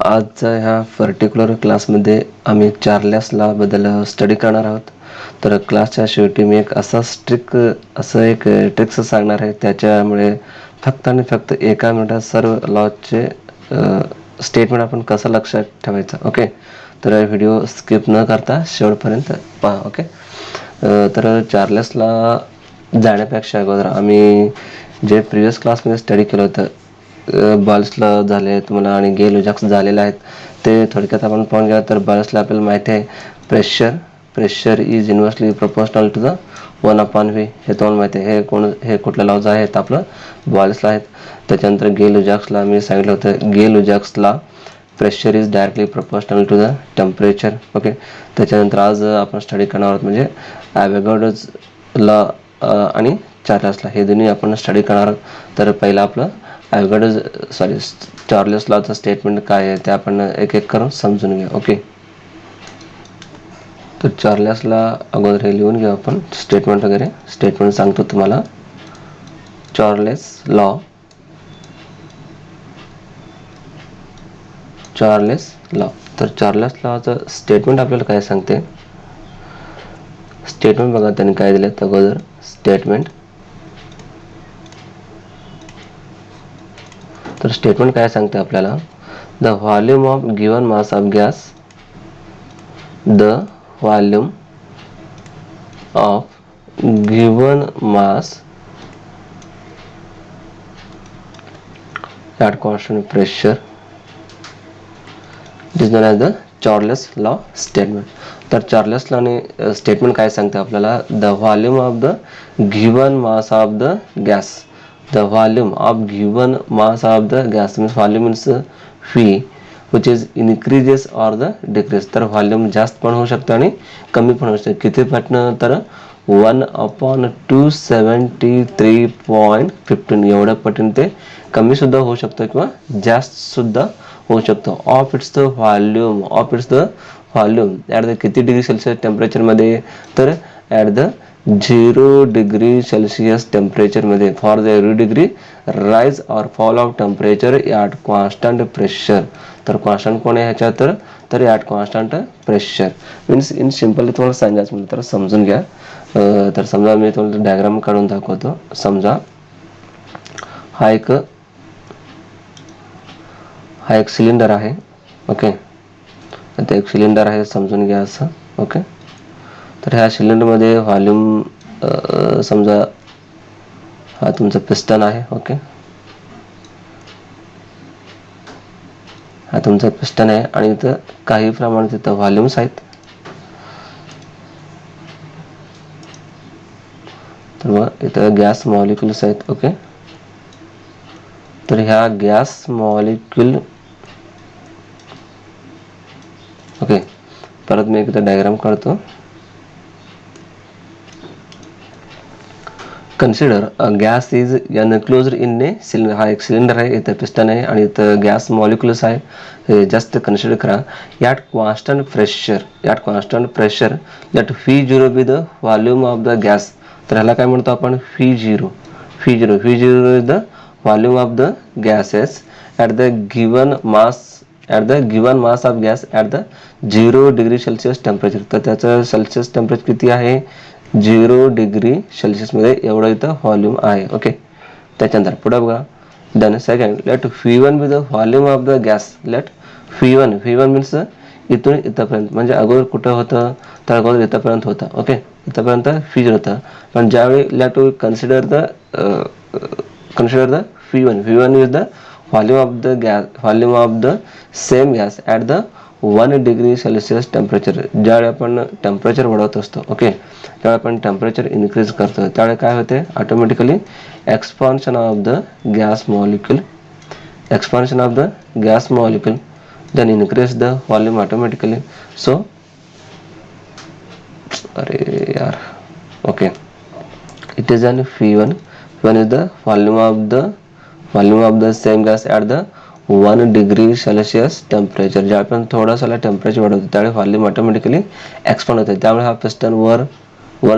आजच्या ह्या पर्टिक्युलर क्लासमध्ये आम्ही चार्ल्स लॉ बद्दल स्टडी करणार आहोत. तर क्लासच्या शेवटी मी एक एक ट्रिक्स सांगणार आहे. त्याच्यामुळे फक्त आणि फक्त एका मिनिटात सर्व लॉचे स्टेटमेंट आपण कसं लक्षात ठेवायचं. ओके, तर व्हिडिओ स्किप न करता शेवटपर्यंत पहा. ओके, तर चार्ल्स लॉ जाण्यापेक्षा अगोदर आम्ही जे प्रिव्हियस क्लासमध्ये स्टडी केलं होतं, बॉल्सला झाले तुम्हाला आणि गे लुजॅक्स झालेले आहेत, ते थोडक्यात आपण पाहून घ्या. तर बॉल्सला आपल्याला माहिती आहे pressure is inversely proportional to the 1/v. हे तुम्हाला माहिती आहे. हे कुठल्या लॉज आहेत? आपलं बॉल्सला आहेत. त्याच्यानंतर गे लुजॅक्सला मी सांगितलं होतं, गे लुजॅक्सला pressure is directly proportional to the temperature. Okay, त्याच्यानंतर आज आपण स्टडी करणार आहोत म्हणजे ॲव्होगाड्रोज लॉ आणि चार्ल्स लॉ, हे दोन्ही आपण स्टडी करणार आहोत. तर पहिला आपलं चार्ल्स लॉचं स्टेटमेंट काय आहे ते आपण एक एक करून समजून घेऊ. ओके, तर चार्ल्स लॉ अगोदर हे लिहून घेऊ आपण, स्टेटमेंट वगैरे. स्टेटमेंट सांगतो तुम्हाला. चार्ल्स लॉ तर चार्ल्स लॉचं स्टेटमेंट आपल्याला काय सांगते? स्टेटमेंट बघा त्यांनी काय दिले अगोदर. स्टेटमेंट तर स्टेटमेंट काय सांगते आपल्याला? The volume of given mass of gas, the volume of given mass at constant pressure, it is known as the Charles law statement. तर चार्ल्स लॉने स्टेटमेंट काय सांगते आपल्याला? The volume of the given mass of the gas, the volume of given mass of the gas means volume means V, which is increases or the decrease. तर volume जास्त पण होऊ शकतं आणि कमी पण होऊ शकतं. किती पटनं? तर 1/273.15 एवढ्या पटीने ते कमी सुद्धा होऊ शकतं किंवा जास्त सुद्धा होऊ शकतो. Of its the volume at the किती डिग्री सेल्सिअस टेम्परेचरमध्ये? तर ॲट द 0 डिग्री सेल्सिअस टेम्परेचरमध्ये. For the every degree rise or fall of temperature at constant pressure. तर कॉन्स्टंट कोण आहे ह्याच्यात? तर at constant pressure means in simply तुम्हाला सांगायचं म्हटलं तर समजून घ्या. तर समजा मी तुम्हाला डायग्राम काढून दाखवतो. समजा हा एक सिलेंडर आहे. ओके, आता एक सिलेंडर आहे समजून घ्या असं. ओके, तर ह्या सिलेंडरमध्ये व्हॉल्यूम समजा हा तुमचा पिस्टन आहे. ओके, हा तुमचा पिस्टन आहे आणि इथं काही प्रमाणात इथं व्हॉल्यूम्स आहेत. तर मग इथं गॅस मॉलिक्युल्स आहेत. ओके, तर ह्या गॅस मॉलिक्युल, ओके, परत मी एकदा डायग्राम काढतो. Consider gas is enclosed in a cylinder. हा एक सिलेंडर आहे, इथं पिस्टन आहे आणि इथं गॅस मॉलिक्युल्स आहे. हे जास्त कन्सिडर करा. At constant pressure let V0 be the volume of the gas. तर ह्याला काय म्हणतो आपण? V0 is the volume of the gases at the given mass of gas at the 0 degree Celsius temperature. तर त्याचं सेल्सिअस टेम्परेचर किती आहे? 0 degree सेल्सिअसमध्ये एवढं इथं व्हॉल्यूम आहे. ओके, त्याच्यानंतर पुढे बघा. Then second, let V1 be the volume of the gas. Let V1 means इथून इथंपर्यंत, म्हणजे अगोदर कुठं होतं? तर अगोदर इथंपर्यंत होतं. ओके, इथंपर्यंत V0 होतं. पण ज्यावेळी let to consider the V1 is the volume of the same gas at the 1 degree Celsius temperature. ज्यावेळी आपण टेम्परेचर वाढवत असतो, ओके, त्यावेळी आपण टेम्परेचर इन्क्रीज करतो, त्यावेळी काय होते? Automatically expansion of the gas molecule then increase the volume automatically. So okay, it is an V1 is the volume of the same gas at the 1 degree Celsius temperature. ज्या आपण थोडासा temperature वाढवतो त्यावेळी volume automatically expand होते. त्यामुळे हा piston वर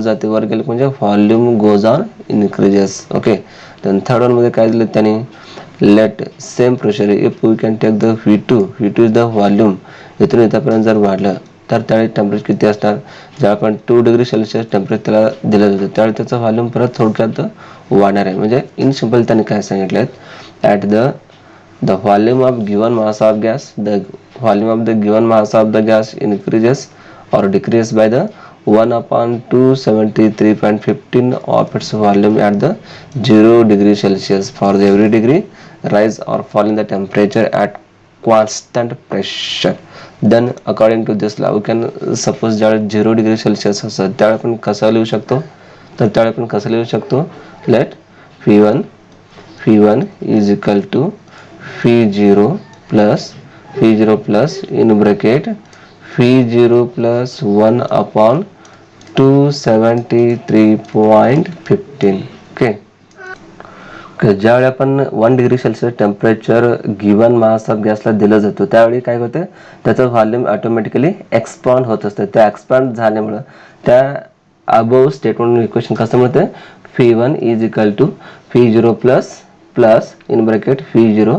जाते. वर गेले म्हणजे volume goes on increases. Okay, then third one मध्ये काय दिलं त्यांनी? let same pressure if we can take the V2 is the volume, इथून इथपर्यंत जर वाढलं तर त्यावेळी टेम्परेचर किती असणार, जेव्हा आपण 2 डिग्री सेल्सिअस टेम्परेचर त्याला दिलं जातं त्यावेळी त्याचं व्हॉल्यूम परत थोडक्यात वाढणार आहे. म्हणजे इन सिंपल त्यांनी काय सांगितलं, at the volume of given mass of gas, the volume of the given mass of the gas increases or decreases by the 1 upon 273.15 of its volume at the 0 degree Celsius for the every degree rise or fall in the temperature at constant pressure. Then according to this law we can suppose ज्यावेळी 0 degree Celsius असतं त्यावेळी आपण कसं लिहू शकतो, तर त्यावेळी आपण कसं लिहू शकतो, let V1 is equal to V0 plus in bracket V0 plus 1 upon 273.15. ओके, ज्यावेळी आपण 1 degree Celsius temperature given mass of गॅसला दिलं जातं त्यावेळी काय होतं, त्याचं व्हॉल्यूम ऑटोमॅटिकली एक्सपांड होत असतं. त्या एक्सपांड झाल्यामुळं त्या अबोव स्टेटमेंट इक्वेशन कसं मिळतं, V1 is equal to V0 plus in bracket V0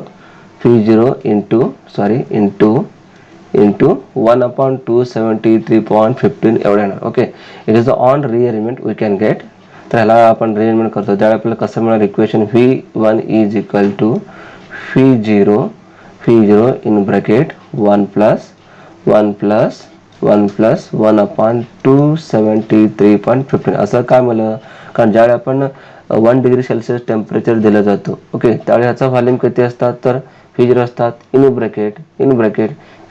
into 1 upon 273.15 एवढं येणार. Okay, it is the on rearrangement we can get. तर ह्याला आपण रिअरेंजमेंट करतो त्यावेळी आपल्याला कसं मिळणार, equation V1 is equal to V0 in bracket 1 plus 1 upon 273.15 असं काय म्हणलं, कारण ज्यावेळी आपण 1 डिग्री सेल्सिअस टेम्परेचर दिलं जातं ओके त्यावेळी ह्याचा व्हॉल्यूम किती असतात, तर V0 असतात. इन ब्रॅकेट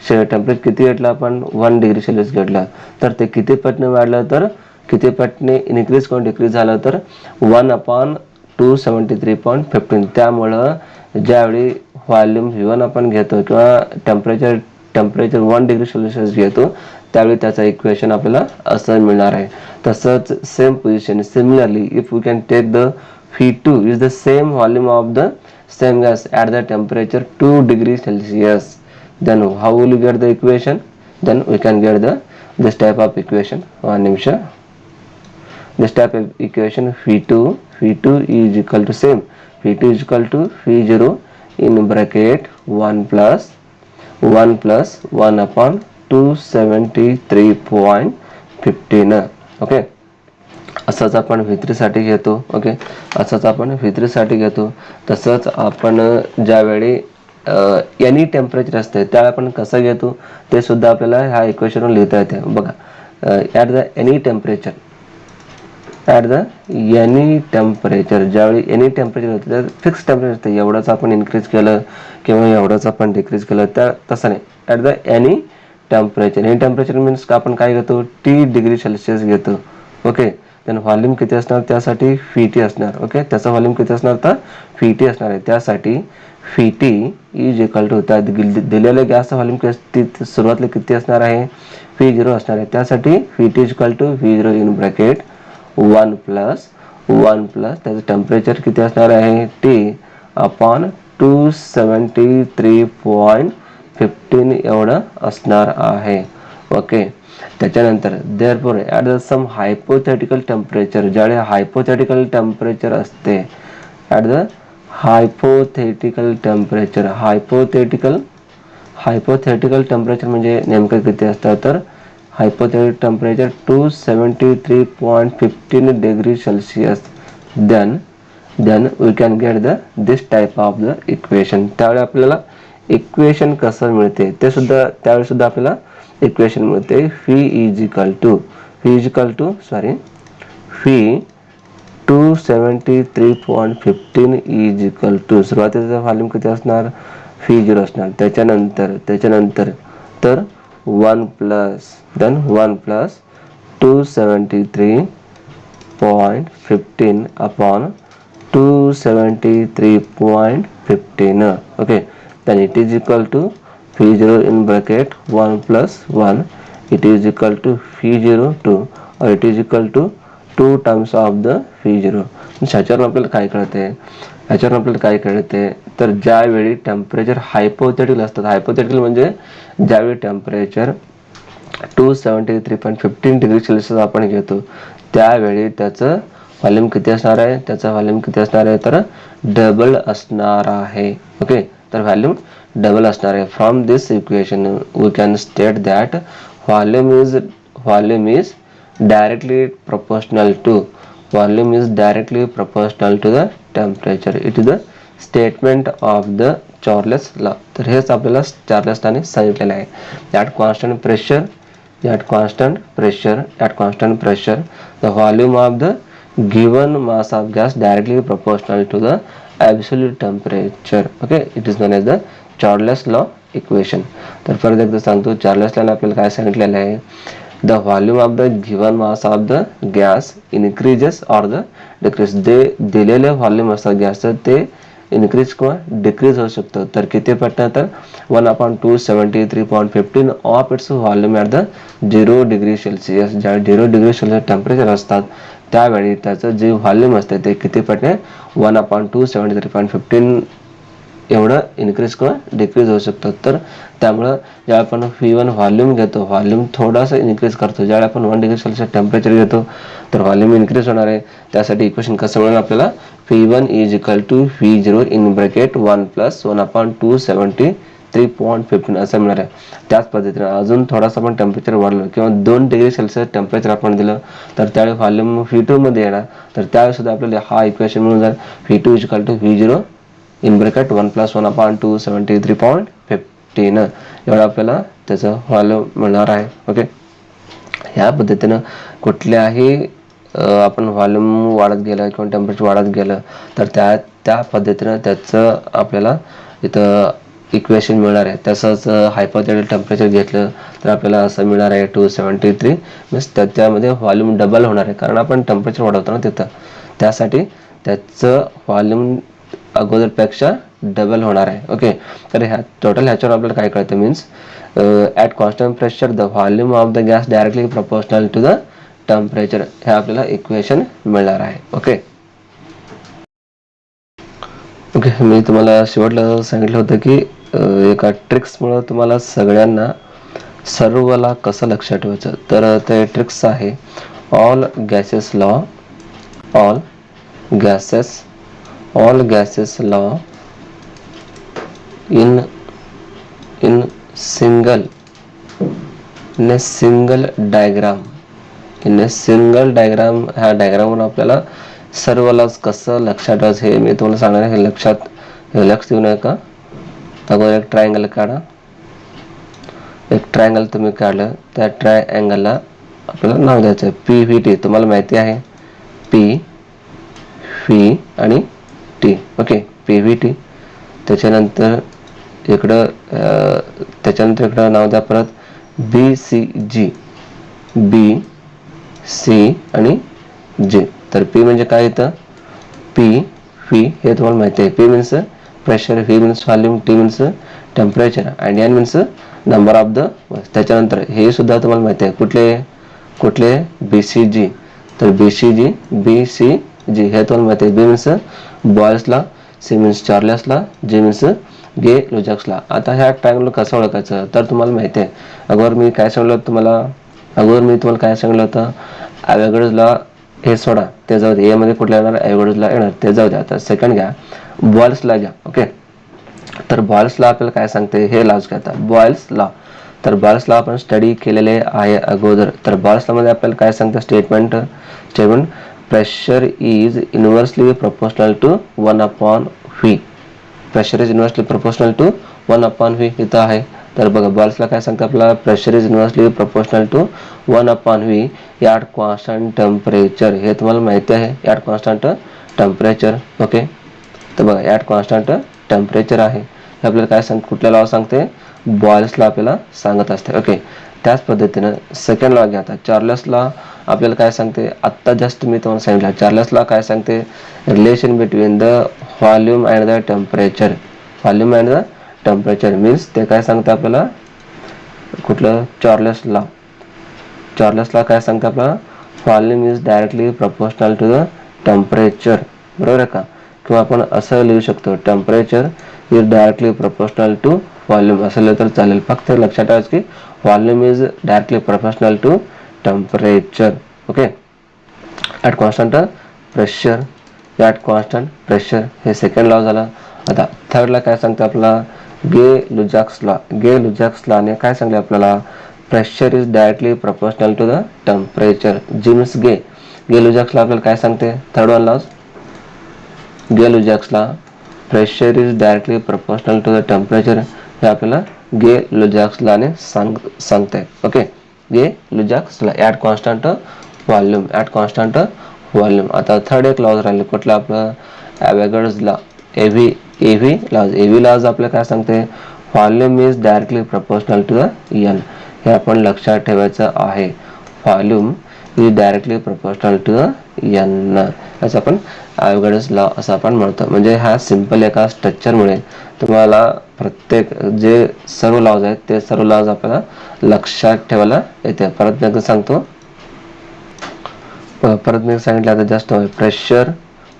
टेम्परेचर किती घेतलं आपण 1 डिग्री सेल्सिअस घेतला तर ते किती पटने वाढलं, तर किती पटने इन्क्रीज किंवा डिक्रीज झालं, तर 1 upon 273.15. त्यामुळं ज्यावेळी व्हॉल्यूम V1 आपण घेतो किंवा टेम्परेचर 1 डिग्री सेल्सिअस घेतो त्यावेळी त्याचा इक्वेशन आपल्याला असं मिळणार आहे. तसंच same position similarly if we can take the V2 is the same volume of the same gas at the temperature 2 degrees Celsius, then how will you get the equation, then we can get this type of equation. One Nimish, this type of equation V2 is equal to same V2 is equal to V0 in bracket 1 plus 1 upon 273.15. Okay, असंच आपण V3 साठी घेतो. Okay, असंच आपण V3 साठी घेतो. तसंच आपण ज्यावेळी एनी टेम्परेचर असते त्यावेळी आपण कसं घेतो ते सुद्धा आपल्याला ह्या इक्वेशनवर लिहिता येते. बघा, ॲट द एनी टेम्परेचर ज्यावेळी एनी टेम्परेचर होतं तर फिक्स टेम्परेचर असतं, एवढंच आपण इन्क्रीज केलं किंवा एवढंच आपण डिक्रीज केलं त्या तसं नाही. At the any temperature means आपण काय घेतो, T डिग्री सेल्सिअस घेतो. ओके, then व्हॉल्यूम किती असणार, त्यासाठी Vt असणार. ओके, त्याचा व्हॉल्यूम किती असणार, तर Vt असणार आहे. त्यासाठी Vt इज इक्वल टू त्या दिलेल्या गॅसचा व्हॉल्यूम सुरुवातीला किती असणार आहे, V0 असणार आहे. त्यासाठी Vt is equal to V0 in bracket 1 plus त्याचं टेम्परेचर किती असणार आहे, T अपॉन 273.15 एवढं असणार आहे. ओके, त्याच्यानंतर therefore at the some hypothetical temperature, ज्यावेळी हायपोथेटिकल टेम्परेचर असते, ॲट द हायपोथेटिकल टेम्परेचर म्हणजे नेमकं किती असतं, तर hypothetical temperature 273.15 degree Celsius. Then we can get this type of the equation. त्यावेळी आपल्याला इक्वेशन कसं मिळते ते सुद्धा त्यावेळी सुद्धा आपल्याला इक्वेशन मिळते. V 273.15 इज इक्वल टू सुरुवातीचा व्हॉल्यूम किती असणार, V0 असणार. त्याच्यानंतर तर 1 plus 273.15 upon 273.15. Okay, then it is equal to V0 in bracket 1 plus 1, it is equal to V0 2 or it is equal to 2 times of the V0. ह्याच्यावर आपल्याला काय कळते, तर ज्यावेळी टेम्परेचर हायपोथेटिकल असतात, हायपोथेटिकल म्हणजे ज्यावेळी टेम्परेचर 273.15 डिग्री सेल्सिअस आपण घेतो त्यावेळी त्याचं व्हॉल्यूम किती असणार आहे, त्याचा व्हॉल्यूम किती असणार आहे, तर डबल असणार आहे. ओके, तर व्हॉल्यूम डबल असणार आहे. From this equation we can state that volume is directly proportional to the temperature. It is the statement of the Charles law. तर हेच आपल्याला चार्ल्स लॉने सांगितलेलं आहे. at constant pressure the volume of the given mass of gas directly proportional to the absolute temperature. Okay, it is known as the Charles law equation. तर परत एकदा सांगतो, Charles लॉने आपल्याला काय सांगितलेलं आहे, the volume of the given mass of the gas increases or the decrease. दे दिलेले volume असतात गॅसचं ते इन्क्रीज किंवा डिक्रीज होऊ शकतं. तर किती पटना, तर 1/273.15 of its volume at the 0 degree Celsius. ज्या 0 डिग्री सेल्सिअस टेम्परेचर असतात त्यावेळी त्याचं जे व्हॉल्यूम असते ते किती पटने 1/273.15 एवढं इन्क्रीज किंवा डिक्रीज होऊ शकतं. तर त्यामुळं ज्या आपण V1 व्हॉल्यूम घेतो, व्हॉल्यूम थोडासा इन्क्रीज करतो. ज्यावेळी आपण 1 डिग्री सेल्सिअस टेम्परेचर घेतो तर व्हॉल्यूम इन्क्रीज होणार आहे. त्यासाठी इक्वेशन कसं मिळेल आपल्याला, V1 is equal to V0 in bracket 1 + 1/273.15 असं मिळणार आहे. त्याच पद्धतीने अजून थोडासा आपण टेम्परेचर वाढलं किंवा 2 डिग्री सेल्सिअस टेम्परेचर आपण दिलं तर त्यावेळी व्हॉल्यूम V2 मध्ये येणार. तर त्यावेळी सुद्धा आपल्याला हा इक्वेशन मिळून जाईल, V2 is equal to V0 in bracket 1 + 1/273.15 एवढं आपल्याला त्याचं व्हॉल्यूम मिळणार आहे. ओके, ह्या पद्धतीनं कुठल्याही आपण व्हॉल्यूम वाढत गेलं किंवा टेम्परेचर वाढत गेलं तर त्या पद्धतीनं त्याचं आपल्याला इथं इक्वेशन मिळणार आहे. तसंच हायपोथेटिकल टेम्परेचर घेतलं तर आपल्याला असं मिळणार आहे 273 मीन्स त्यामध्ये व्हॉल्यूम डबल होणार आहे, कारण आपण टेम्परेचर वाढवतो ना तिथं, त्यासाठी त्याचं व्हॉल्यूम अगोदरपेक्षा डबल होणार आहे. ओके, तर ह्या टोटल ह्याच्यावर आपल्याला काय कळतं, means at constant pressure the volume of the gas directly proportional to the temperature, हे आपल्याला इक्वेशन मिळणार आहे. ओके ओके, मी तुम्हाला शेवटला सांगितलं होतं की एका ट्रिक्समुळं तुम्हाला सगळ्यांना सर्वला कसं लक्षात ठेवायचं. तर ते ट्रिक्स आहे all gases law in single diagram. ह्या डायग्रामवरून आपल्याला सर्वलाच कसं लक्षात ठेवायचं हे मी तुम्हाला सांगणार आहे. लक्ष देऊ नका. अगोदर एक ट्रायंगल काढा. एक ट्रायंगल तुम्ही काढलं, त्या ट्रायंगलला आपल्याला नाव द्यायचं PVT. तुम्हाला माहिती आहे P, V आणि T. Okay, PVT. त्याच्यानंतर इकडं नाव द्या परत BCG, B, C आणि G. तर P म्हणजे काय येतं, P, V हे तुम्हाला माहिती आहे. P means pressure, V means volume, T means temperature आणि N means number of the. त्याच्यानंतर हे सुद्धा तुम्हाला माहिती आहे कुठले BCG. तर BCG, BCG हे तुम्हाला माहिती आहे. B मीन्स बॉयल्सला, C मीन्स चार्ल्सला, G मीन्स गे लुजॅक्सला. आता ह्या ट्रायंगल कसं ओळखायचं तर तुम्हाला माहिती आहे. अगोदर मी काय सांगितलं तुम्हाला ॲव्होगाड्रोला हे सोडा, ते जाऊ दे. मध्ये कुठला येणार, ॲव्होगाड्रोला येणार, ते जाऊ द्या. आता सेकंड घ्या, बॉयल्सला घ्या. ओके, तर बॉयल्सला आपल्याला काय सांगते हे लावच घ्या. बॉयल्स लॉ, तर बॉयल्स लॉ आपण स्टडी केलेले आहे अगोदर. तर बॉयल्स लॉ मध्ये आपल्याला काय सांगतं, statement pressure is inversely proportional to 1/V. Pressure is inversely proportional to 1/V इथं आहे. तर बघा बॉयल्सला काय सांगतं आपल्याला, pressure is inversely proportional to 1/V at constant temperature. हे तुम्हाला माहिती आहे, ॲट कॉन्स्टंट टेम्परेचर. ओके, तर बघा ॲट कॉन्स्टंट टेम्परेचर आहे. हे आपल्याला काय कुठल्या लॉ सांगते, बॉयल्स लॉ आपल्याला सांगत असते. ओके, त्याच पद्धतीनं सेकंड लॉ घ्या. आता चार्ल्स लॉ आपल्याला काय सांगते, आत्ता जस्ट मी तुम्हाला सांगितलं. चार्ल्स लॉ काय सांगते, relation between the volume and the temperature. Means ते काय सांगते आपल्याला, कुठलं, चार्ल्स लॉ काय सांगते आपल्याला, volume is directly proportional to the temperature. बरोबर आहे का. किंवा आपण असं लिहू शकतो, temperature is directly proportional to volume असं लिहिलं तर चालेल. फक्त लक्षात ठेवायचं की volume is directly proportional to temperature. Okay, at constant pressure at constant pressure, हे सेकंड लॉ झाला. आता थर्डला काय सांगते आपला गे-लुजॅक्स लॉने काय सांगले आपल्याला, pressure is directly proportional to the temperature. Means Gay Lussac's law आपल्याला काय सांगते, थर्ड वन लॉज गे-लुजॅक्सला pressure is directly proportional to the temperature, हे आपल्याला गे-लुजॅक्स लॉने सांगते. Okay, Gay Lussac's law at constant volume. आता थर्ड एक लॉज राहिले कुठला आपलं, ॲव्होगाड्रोज लॉ, एव्ही लॉज आपल्याला काय सांगते, volume is directly proportional to the N. हे आपण लक्षात ठेवायचं आहे. Volume is directly proportional to the N, असं आपण ॲव्होगाड्रोज लॉ असं आपण म्हणतो. म्हणजे हा सिंपल एका स्ट्रक्चरमुळे तुम्हाला प्रत्येक जे सर्व लॉज आहेत ते सर्व लॉज आपल्याला लक्षात ठेवायला येते. परत एकदा सांगतो, परत मी सांगितलं आता जास्त प्रेशर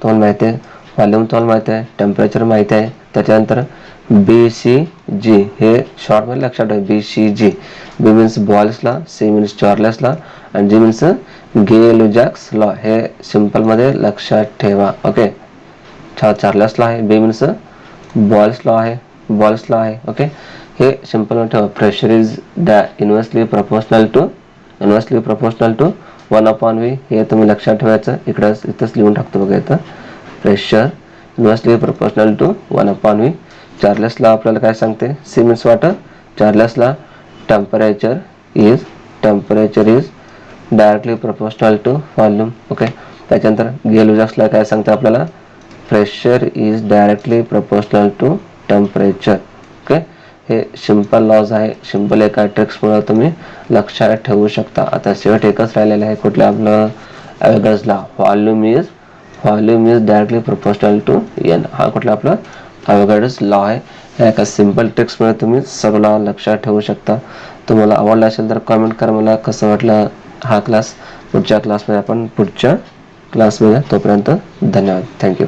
तुम्हाला माहिती आहे, व्हॉल्यूम तुम्हाला माहिती आहे, टेम्परेचर माहिती आहे. त्याच्यानंतर BCG हे शॉर्टमध्ये लक्षात ठेवा. BCG, B means Boyle's law, C means Charles law आणि जी मीन्स गे-लुजॅक्स लॉ, हे सिंपलमध्ये लक्षात ठेवा. ओके, चार्ल्स लॉ आहे, बी मीन्स बॉयल्स लॉ आहे. ओके, हे सिंपलमध्ये ठेवा. Pressure is inversely proportional to 1/V, हे तुम्ही लक्षात ठेवायचं. इथंच लिहून टाकतो बघा, इथं pressure inversely proportional to 1/V. Charles law आपल्याला काय सांगते, C means water, Charles law temperature is directly proportional to volume. Okay, त्याच्यानंतर गे-लुजॅक्स लॉ काय सांगते आपल्याला, pressure is directly proportional to temperature. Okay, हे सिंपल लॉज आहे. सिंपल एका ट्रिक्समुळे तुम्ही लक्षात ठेवू शकता. आता शेवट एकच राहिलेलं आहे, कुठलं आपलं Avogadro's law, volume is directly proportional to N. हा कुठला आपला ॲव्होगाड्रोज लॉ आहे. ह्या एका सिंपल ट्रिक्समुळे तुम्ही सर्व लॉ लक्षात ठेवू शकता. तुम्हाला आवडला असेल तर कमेंट करा मला कसं वाटलं हा क्लास. पुढच्या क्लासमध्ये आपण तोपर्यंत धन्यवाद. थँक्यू.